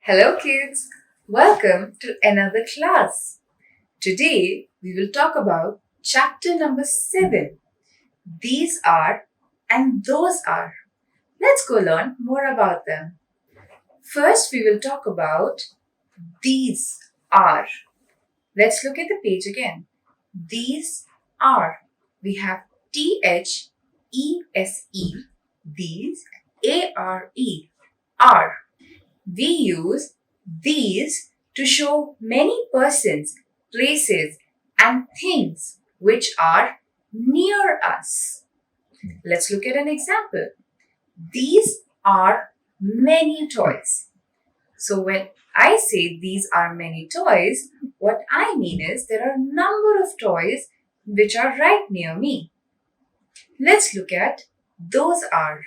Hello, kids. Welcome to another class. Today, we will talk about chapter number 7. These are and those are. Let's go learn more about them. First, we will talk about these are. Let's look at the page again. These are. We have THESE, these, ARE, are. We use these to show many persons, places, and things which are near us. Let's look at an example. These are many toys. So when I say these are many toys, what I mean is there are a number of toys which are right near me. Let's look at those are.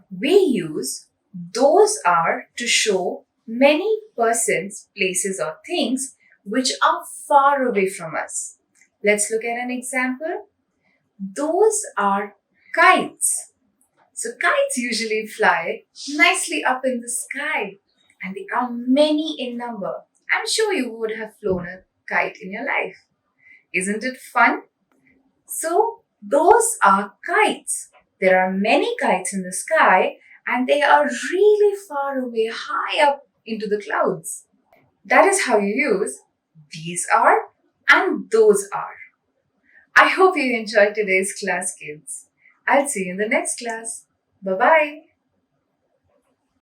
We use those are to show many persons, places, or things which are far away from us. Let's look at an example. Those are kites. So, kites usually fly nicely up in the sky and they are many in number. I'm sure you would have flown a kite in your life. Isn't it fun? So, those are kites. There are many kites in the sky and they are really far away, high up into the clouds. That is how you use these are and those are. I hope you enjoyed today's class, kids. I'll see you in the next class. Bye bye.